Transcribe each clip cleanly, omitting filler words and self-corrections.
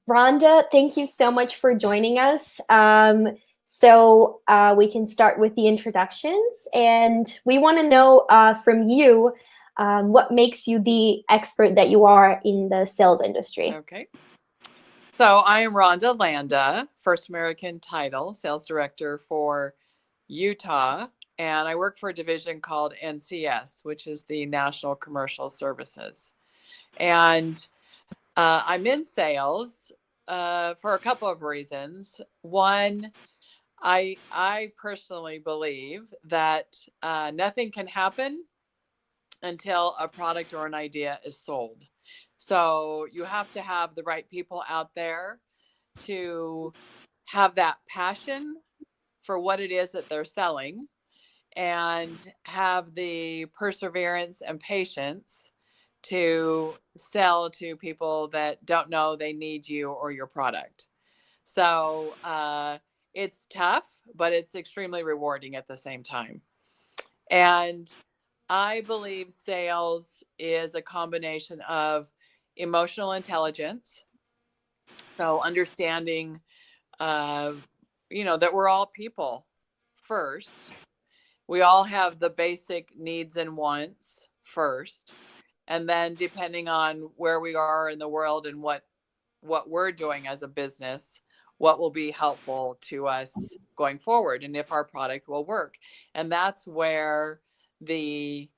Rhonda, thank you so much for joining us. We can start with the introductions, and we want to know from you what makes you the expert that you are in the sales industry. Okay. So I am Ronda Landa, first American title, sales director for Utah. And I work for a division called NCS, which is the National Commercial Services. And I'm in sales for a couple of reasons. One, I personally believe that nothing can happen until a product or an idea is sold. So you have to have the right people out there to have that passion for what it is that they're selling and have the perseverance and patience to sell to people that don't know they need you or your product. So it's tough, but it's extremely rewarding at the same time. And I believe sales is a combination of emotional intelligence. So understanding, that we're all people first. We all have the basic needs and wants first. And then depending on where we are in the world and what we're doing as a business, what will be helpful to us going forward and if our product will work. And that's where the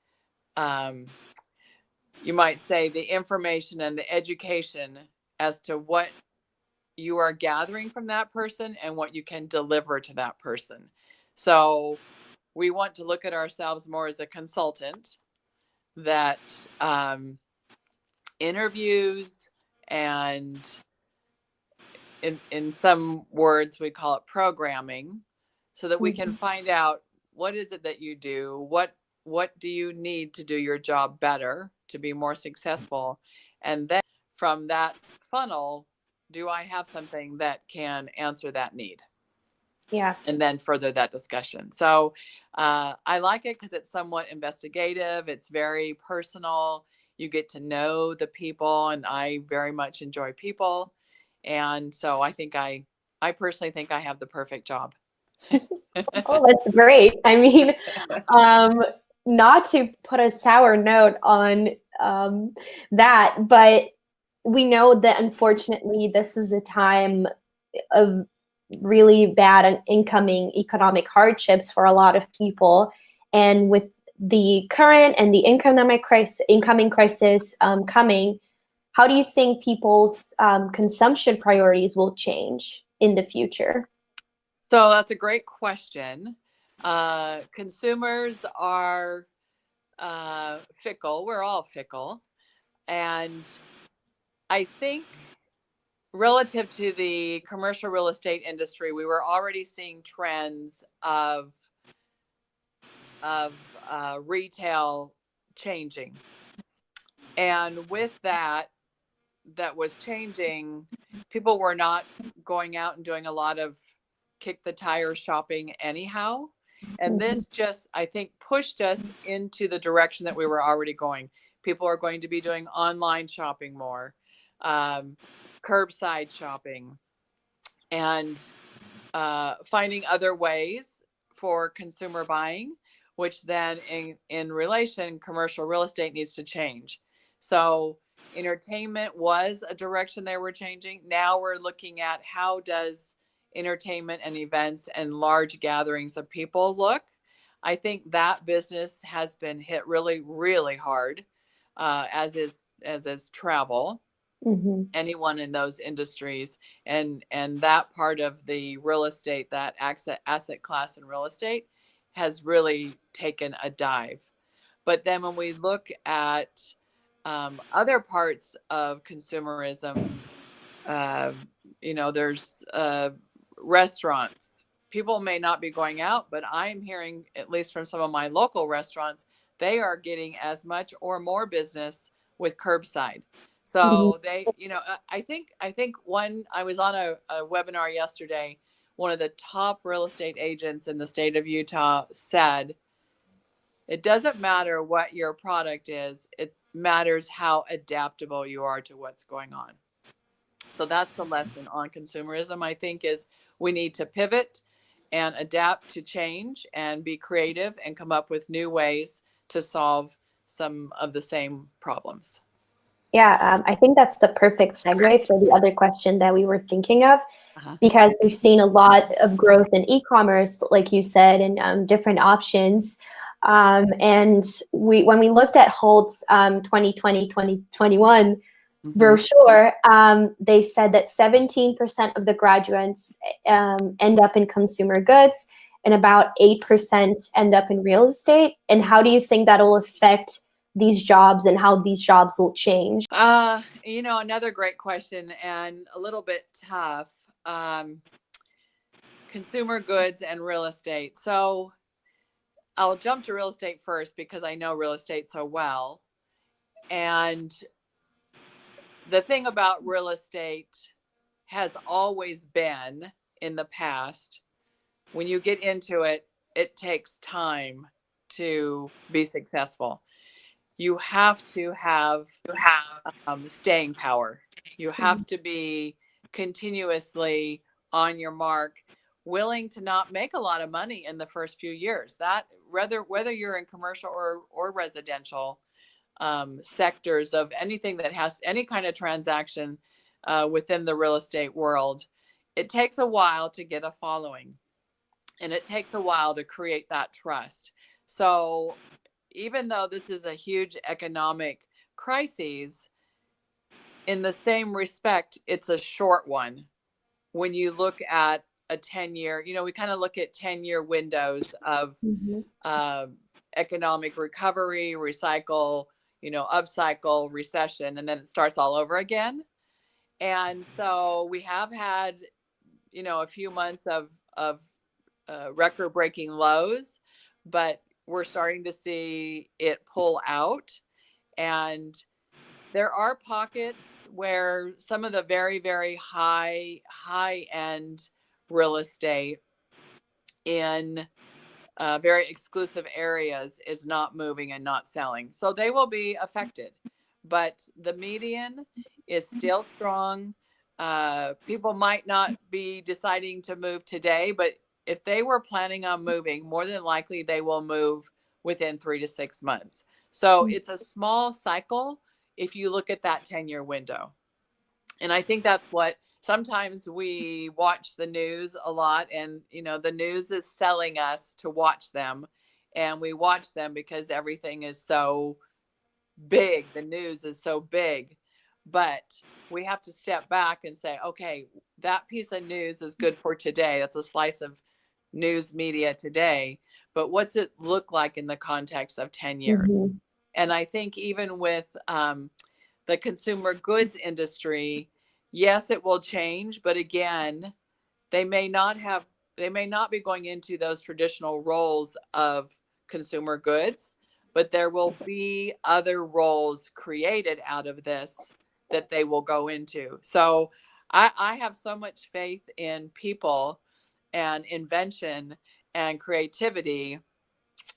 you might say the information and the education as to what you are gathering from that person and what you can deliver to that person. So we want to look at ourselves more as a consultant that interviews and in some words we call it programming, so that we can find out what is it that you do, what do you need to do your job better to be more successful, and then from that funnel, do I have something that can answer that need? Yeah. And then further that discussion. So I like it because it's somewhat investigative. It's very personal. You get to know the people, and I very much enjoy people. And so I personally think I have the perfect job. Oh, that's great. I mean, not to put a sour note on that, but we know that unfortunately this is a time of really bad and incoming economic hardships for a lot of people. And with the current and the incoming crisis coming, how do you think people's consumption priorities will change in the future? So that's a great question. Consumers are fickle. We're all fickle. And I think relative to the commercial real estate industry, we were already seeing trends of retail changing. And with that was changing, people were not going out and doing a lot of kick the tire shopping anyhow. And this just, I think, pushed us into the direction that we were already going. People are going to be doing online shopping more, curbside shopping, and finding other ways for consumer buying, which then in relation, commercial real estate needs to change. So entertainment was a direction they were changing. Now we're looking at how does entertainment and events and large gatherings of people look. I think that business has been hit really, really hard, as is travel. Anyone in those industries, and that part of the real estate, that asset class in real estate, has really taken a dive. But then when we look at other parts of consumerism, there's restaurants. People may not be going out, but I'm hearing, at least from some of my local restaurants, they are getting as much or more business with curbside. So they, I think I was on a webinar yesterday. One of the top real estate agents in the state of Utah said, it doesn't matter what your product is, it matters how adaptable you are to what's going on. So that's the lesson on consumerism, I think, is we need to pivot and adapt to change and be creative and come up with new ways to solve some of the same problems. Yeah, I think that's the perfect segue for the other question that we were thinking of, Uh-huh. because we've seen a lot of growth in e-commerce, like you said, and different options. And when we looked at Hult's 2020-2021 Mm-hmm. brochure, they said that 17% of the graduates end up in consumer goods and about 8% end up in real estate. And how do you think that'll affect these jobs and how these jobs will change? Another great question and a little bit tough. Consumer goods and real estate. So I'll jump to real estate first because I know real estate so well. And the thing about real estate has always been in the past, when you get into it, it takes time to be successful. You have to have staying power. You have to be continuously on your mark, willing to not make a lot of money in the first few years. That whether you're in commercial or residential sectors of anything that has any kind of transaction within the real estate world, it takes a while to get a following, and it takes a while to create that trust. So even though this is a huge economic crisis, in the same respect, it's a short one. When you look at a 10-year, we kind of look at 10-year windows of Mhm. economic recovery, recycle, upcycle, recession, and then it starts all over again. And so we have had, a few months of record-breaking lows, but we're starting to see it pull out. And there are pockets where some of the very, very high end real estate in very exclusive areas is not moving and not selling. So they will be affected. But the median is still strong. People might not be deciding to move today, but if they were planning on moving, more than likely they will move within 3 to 6 months. So it's a small cycle if you look at that 10-year window. And I think that's what sometimes we watch the news a lot, and the news is selling us to watch them, and we watch them because everything is so big. The news is so big, but we have to step back and say, okay, that piece of news is good for today. That's a slice of news media today, but what's it look like in the context of 10 years? Mhm. And I think even with the consumer goods industry, yes, it will change, but again, they may not be going into those traditional roles of consumer goods, but there will be other roles created out of this that they will go into. So I have so much faith in people and invention and creativity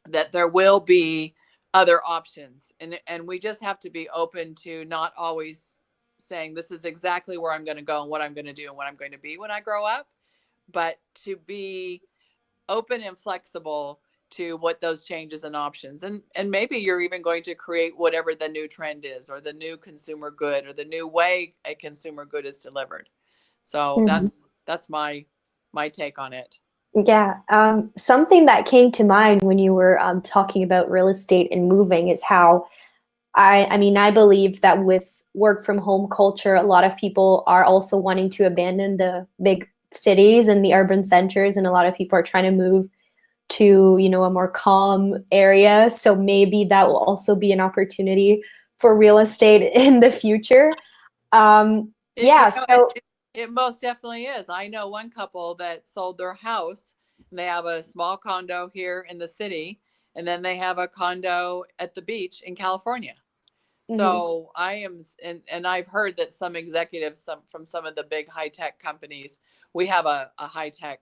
that there will be other options, and we just have to be open to not always saying this is exactly where I'm going to go and what I'm going to do and what I'm going to be when I grow up, but to be open and flexible to what those changes and options, and maybe you're even going to create whatever the new trend is, or the new consumer good, or the new way a consumer good is delivered. So Mhm. that's my take on it. Yeah, something that came to mind when you were talking about real estate and moving is how I mean, I believe that with work from home culture, a lot of people are also wanting to abandon the big cities and the urban centers, and a lot of people are trying to move to, a more calm area. So maybe that will also be an opportunity for real estate in the future. It, you Yeah, know, so it most definitely is. I know one couple that sold their house, and they have a small condo here in the city, and then they have a condo at the beach in California. mhm, So I am, and I've heard that some executives, from some of the big high tech companies, we have a high tech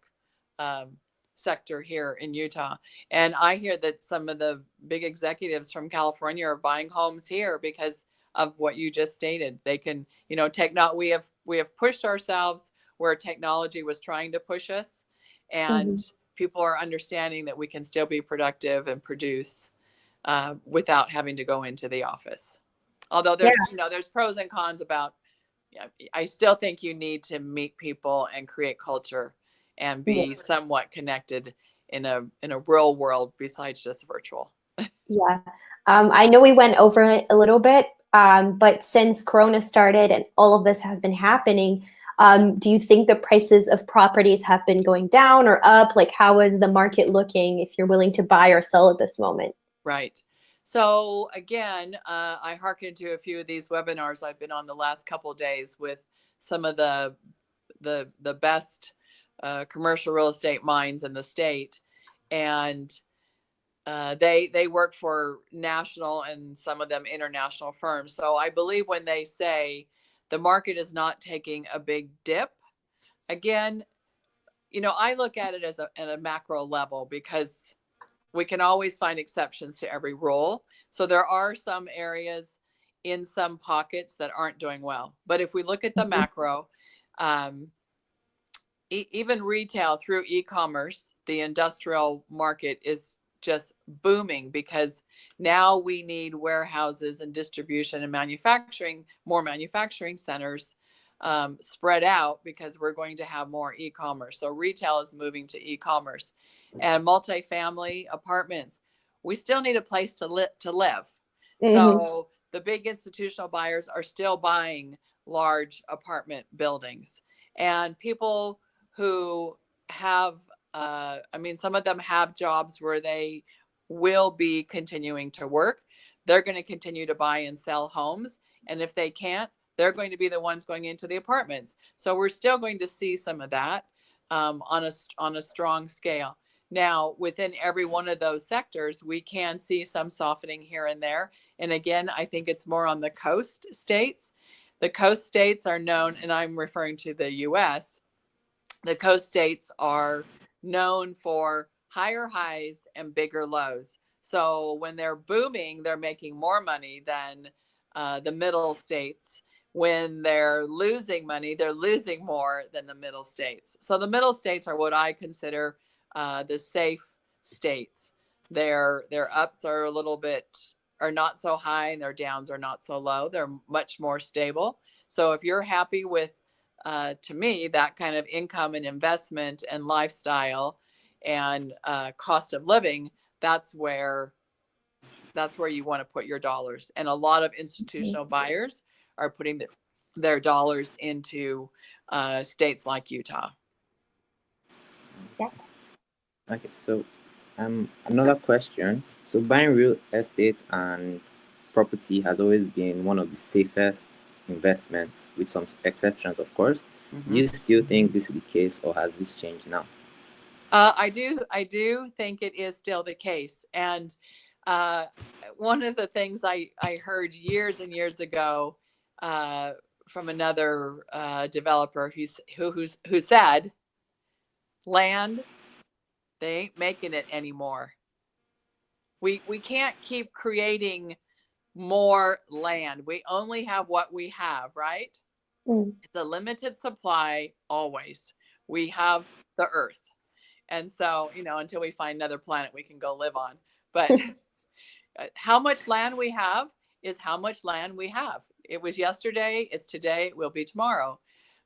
um, sector here in Utah, and I hear that some of the big executives from California are buying homes here because of what you just stated. They can, we have pushed ourselves where technology was trying to push us, and people are understanding that we can still be productive and produce without having to go into the office. Although there's pros and cons about, I still think you need to meet people and create culture and be somewhat connected in a real world besides just virtual. Yeah. I know we went over it a little bit, but since Corona started and all of this has been happening, do you think the prices of properties have been going down or up? Like, how is the market looking if you're willing to buy or sell at this moment? Right. So again, I hearken to a few of these webinars I've been on the last couple of days with some of the best commercial real estate minds in the state, and they work for national and some of them international firms. So I believe when they say the market is not taking a big dip, again, I look at it as at a macro level, because we can always find exceptions to every rule. So there are some areas in some pockets that aren't doing well. But if we look at the macro, even retail through e-commerce, the industrial market is just booming, because now we need warehouses and distribution and manufacturing, more manufacturing centers spread out, because we're going to have more e-commerce. So retail is moving to e-commerce, and multifamily apartments. We still need a place to live. So the big institutional buyers are still buying large apartment buildings, and people who have, some of them have jobs where they will be continuing to work. They're going to continue to buy and sell homes. And if they can't, they're going to be the ones going into the apartments. So we're still going to see some of that on a strong scale. Now, within every one of those sectors, we can see some softening here and there. And again, I think it's more on the coast states. The coast states are known, and I'm referring to the US, the coast states are known for higher highs and bigger lows. So when they're booming, they're making more money than the middle states. When they're losing money, they're losing more than the middle states. So the middle states are what I consider the safe states. Their ups are not so high, and their downs are not so low. They're much more stable. So if you're happy with, to me, that kind of income and investment and lifestyle and cost of living, that's where you want to put your dollars. And a lot of institutional buyers are putting their dollars into states like Utah. Okay, so another question. So buying real estate and property has always been one of the safest investments, with some exceptions, of course. Do you still think this is the case, or has this changed now? I do think it is still the case. And one of the things I heard years and years ago from another developer who said, land, they ain't making it anymore. We can't keep creating more land. We only have what we have, right? It's a limited supply always. We have the earth. And so, until we find another planet we can go live on. But how much land we have is how much land we have. It was yesterday, it's today, it will be tomorrow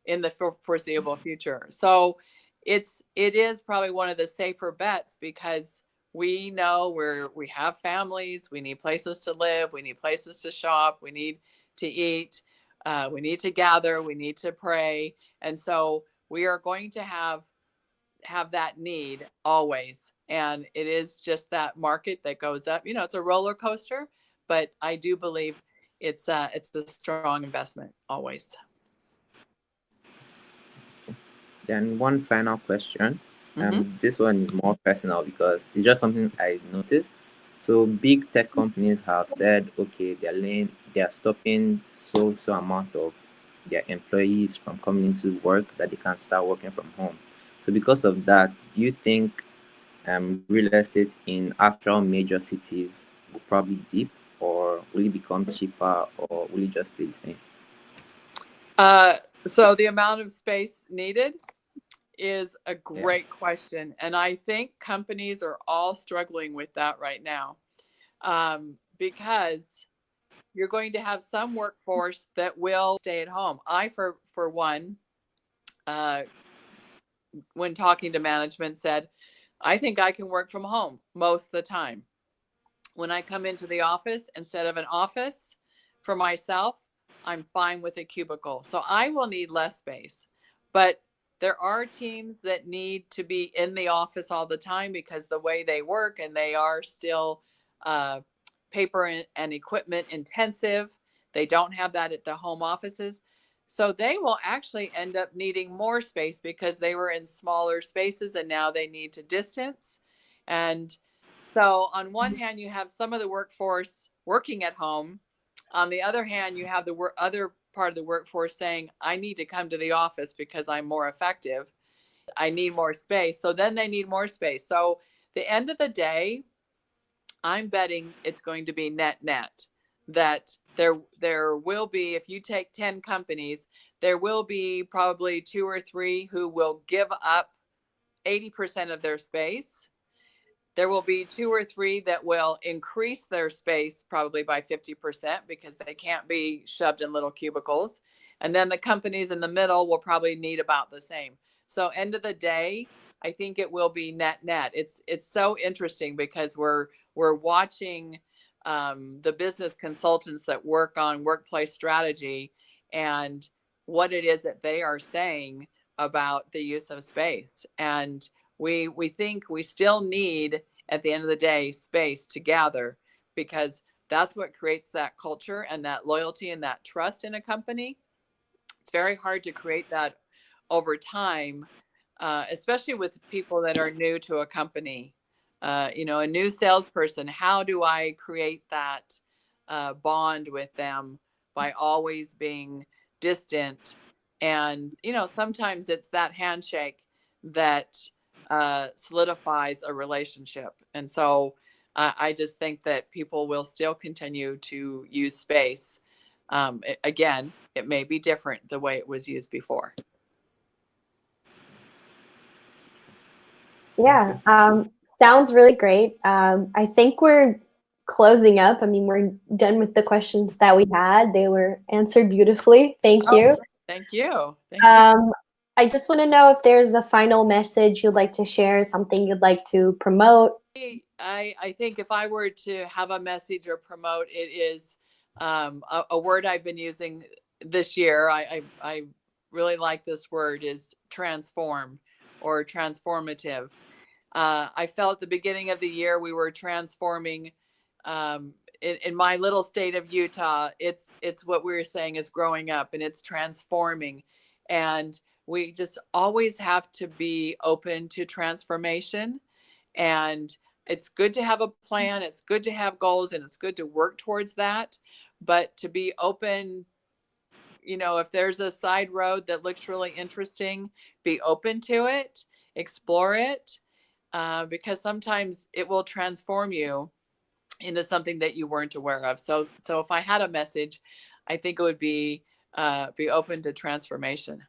in the foreseeable future. So it is probably one of the safer bets, because we know we have families, we need places to live, we need places to shop, we need to eat, we need to gather, we need to pray. And so we are going to have that need always. And it is just that market that goes up. It's a roller coaster, but I do believe it's a strong investment always. Then one final question. This one is more personal, because it's just something I noticed. So big tech companies have said, okay, they are stopping so amount of their employees from coming into work, that they can start working from home. So because of that, do you think real estate in actual major cities will probably dip, or will it become cheaper or will it just stay the same? So the amount of space needed is a great question. And I think companies are all struggling with that right now, because you're going to have some workforce that will stay at home. I, for one, when talking to management, said, I think I can work from home most of the time. When I come into the office, instead of an office for myself, I'm fine with a cubicle. So I will need less space. But there are teams that need to be in the office all the time because the way they work, and they are still paper and equipment intensive. They don't have that at the home offices. So they will actually end up needing more space because they were in smaller spaces and now they need to distance. And so on one hand, you have some of the workforce working at home. On the other hand, you have the other part of the workforce saying, I need to come to the office because I'm more effective. I need more space. So then they need more space. So the end of the day, I'm betting it's going to be net, that there will be, if you take 10 companies, there will be probably 2 or 3 who will give up 80% of their space. There will be 2 or 3 that will increase their space probably by 50% because they can't be shoved in little cubicles. And then the companies in the middle will probably need about the same. So end of the day, I think it will be net. It's so interesting because we're watching the business consultants that work on workplace strategy and what it is that they are saying about the use of space. And we think we still need, at the end of the day, space to gather, because that's what creates that culture and that loyalty and that trust in a company. It's very hard to create that over time, especially with people that are new to a company. A new salesperson, how do I create that bond with them by always being distant? And, sometimes it's that handshake that solidifies a relationship. And so I just think that people will still continue to use space. Again, it may be different the way it was used before. Yeah, sounds really great. I think we're closing up. I mean, we're done with the questions that we had. They were answered beautifully. Thank you. Thank you. Thank you. I just want to know if there's a final message you'd like to share, something you'd like to promote. I think if I were to have a message or promote, it is a word I've been using this year. I really like this word, is transform or transformative. I felt at the beginning of the year we were transforming. In my little state of Utah, it's what we were saying is growing up, and it's transforming. And we just always have to be open to transformation. And it's good to have a plan, it's good to have goals, and it's good to work towards that. But to be open, if there's a side road that looks really interesting, be open to it, explore it, because sometimes it will transform you into something that you weren't aware of. So if I had a message, I think it would be open to transformation.